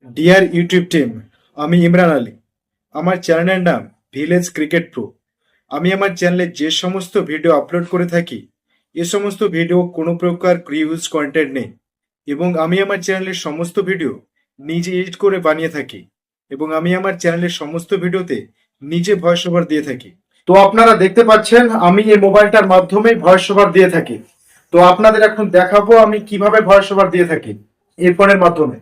Deer YouTube team, আমি ইমরান আলী। আমার চ্যানেলের নাম ভিলেজ ক্রিকেট প্রো। আমি আমার চ্যানেলে যে সমস্ত ভিডিও আপলোড করে থাকি, এ সমস্ত ভিডিও কোনো প্রকার রিউজ কন্টেন্ট নেই, এবং আমি আমার চ্যানেলের সমস্ত ভিডিও নিজে এডিট করে বানিয়ে থাকি, এবং আমি আমার চ্যানেলের সমস্ত ভিডিওতে নিজে ভয়েস ওভার দিয়ে থাকি। তো আপনারা দেখতে পাচ্ছেন আমি এই মোবাইলটার মাধ্যমে ভয়েস ওভার দিয়ে থাকি। তো আপনাদের এখন দেখাবো আমি কিভাবে ভয়েস ওভার দিয়ে থাকি এই ফোনের মাধ্যমে।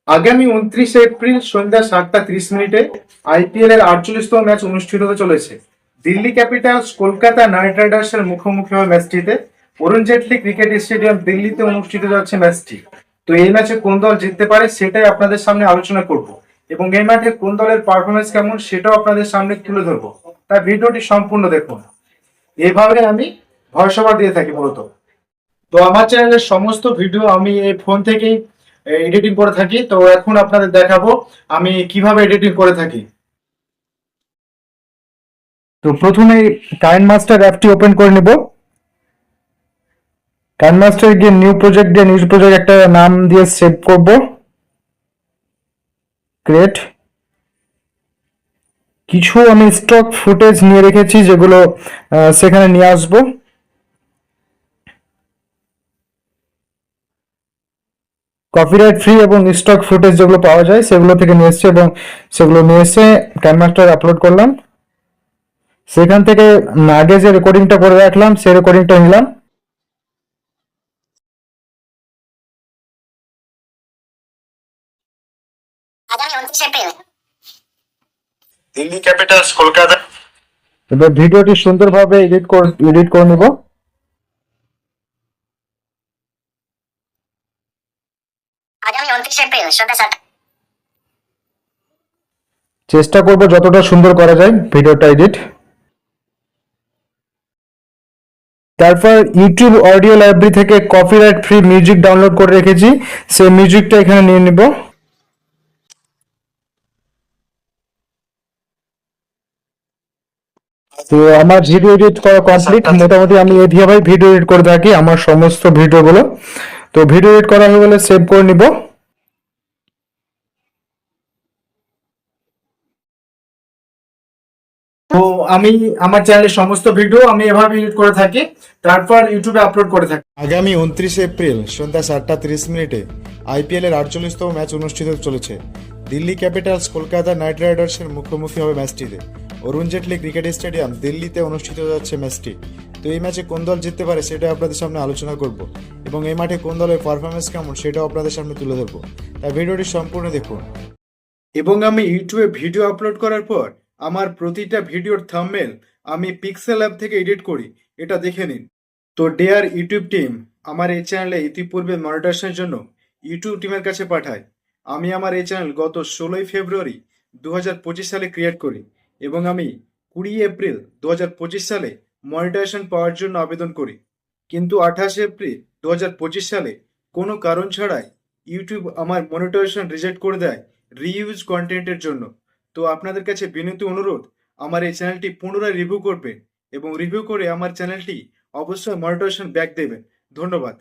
আগামী 29 এপ্রিল সন্ধ্যা 7টা 30 মিনিটে আইপিএল এর 48তম ম্যাচ অনুষ্ঠিত হতে চলেছে। দিল্লি ক্যাপিটালস কলকাতা নাইট রাইডার্সের মুখোমুখি হবে ম্যাচটিতে। অরুণ জেটলি ক্রিকেট স্টেডিয়াম দিল্লিতে অনুষ্ঠিত যাচ্ছে ম্যাচটি। তো এই ম্যাচে কোন দল জিততে পারে সেটাই আপনাদের সামনে আলোচনা করব, এবং এই মাঠে কোন দলের পারফরমেন্স কেমন সেটাও আপনাদের সামনে তুলে ধরবো। তাই ভিডিওটি সম্পূর্ণ দেখুন। এইভাবে আমি ভয়েস ওভার দিয়ে থাকি মূলত। তো আমার চ্যানেলের সমস্ত ভিডিও আমি এই ফোন থেকেই এডিটিং করে থাকি। তো এখন আপনাদের দেখাবো আমি কিভাবে এডিটিং করে থাকি। তো প্রথমে কাইন মাস্টার অ্যাপটি ওপেন করে নিব। কাইন মাস্টার গিয়ে নিউ প্রজেক্ট একটা নাম দিয়ে সেভ করব, ক্রিয়েট। কিছু আমি স্টক ফুটেজ নিয়ে রেখেছি যেগুলো সেখানে নিয়ে আসবো। কপিরাইট ফ্রি এবং স্টক ফুটেজ যেগুলো পাওয়া যায় সেগুলো থেকে নিয়ে এসছে, এবং সেগুলো নিয়ে এসে ক্যানমাস্টার আপলোড করলাম। সেখান থেকে আগে যে রেকর্ডিংটা করে রাখলাম সেই রেকর্ডিংটা নিলাম। আগামী 29 এপ্রিল দিল্লি ক্যাপিটালস কলকাতা। এবার ভিডিওটি সুন্দরভাবে এডিট করে নিব। আগামী 29 এপ্রিল সন্ধ্যা 7টা। চেষ্টা করব যতটা সুন্দর করা যায় ভিডিওটা এডিট। তারপর ইউটিউব অডিও লাইব্রেরি থেকে কপিরাইট ফ্রি মিউজিক ডাউনলোড করে রেখেছি, সেই মিউজিকটা এখানে নিয়ে নিব। তো আমার ভিডিও এডিট করা কমপ্লিট। মোটামুটি আমি এইভাবে ভিডিও এডিট করে থাকি আমার সমস্ত ভিডিওগুলো। তো ভিডিও এডিট করা হয়ে গেলে সেভ করে নিব। তো আমি আমার চ্যানেলের সমস্ত ভিডিও আমি এভাবে এডিট করে থাকি, তারপর ইউটিউবে আপলোড করে থাকি। আগামী 29 এপ্রিল সন্ধ্যা 7টা 30 মিনিটে আইপিএল এর 48তম ম্যাচ অনুষ্ঠিত হতে চলেছে। দিল্লি ক্যাপিটালস কলকাতা নাইট রাইডার্সের মুখোমুখি হবে ম্যাচটিতে। অরুণ জেটলি ক্রিকেট স্টেডিয়াম দিল্লিতে অনুষ্ঠিত হতে যাচ্ছে ম্যাচটি। তো এই ম্যাচে কোন দল জিততে পারে সেটা আপনাদের সামনে আলোচনা করব, এবং এই মাঠে কোন দলের পারফরমেন্স কেমন সেটাও আপনাদের সামনে তুলে ধরবো। তাই ভিডিওটি সম্পূর্ণ দেখুন। এবং আমি ইউটিউবে ভিডিও আপলোড করার পর আমার প্রতিটা ভিডিওর থাম্বনেল আমি পিক্সেল অ্যাপ থেকে এডিট করি, এটা দেখে নিন। তো ডিয়ার ইউটিউব টিম, আমার এই চ্যানেলে ইতিপূর্বে মনিটাইজেশনের জন্য ইউটিউব টিমের কাছে পাঠাই। আমি আমার এই চ্যানেল গত 16 ফেব্রুয়ারি 2025 সালে ক্রিয়েট করি, এবং আমি 20 এপ্রিল 2025 সালে মনিটাইজেশন পাওয়ার জন্য আবেদন করি। কিন্তু 28 এপ্রিল 2025 সালে কোনো কারণ ছাড়াই ইউটিউব আমার মনিটাইজেশন রিজেক্ট করে দেয় রিইউজ কন্টেন্টের জন্য। তো আপনাদের কাছে বিনীত অনুরোধ, আমার এই চ্যানেলটি পুনরায় রিভিউ করবেন, এবং রিভিউ করে আমার চ্যানেলটি অবশ্যই মনিটাইজেশন ব্যাক দেবেন। ধন্যবাদ।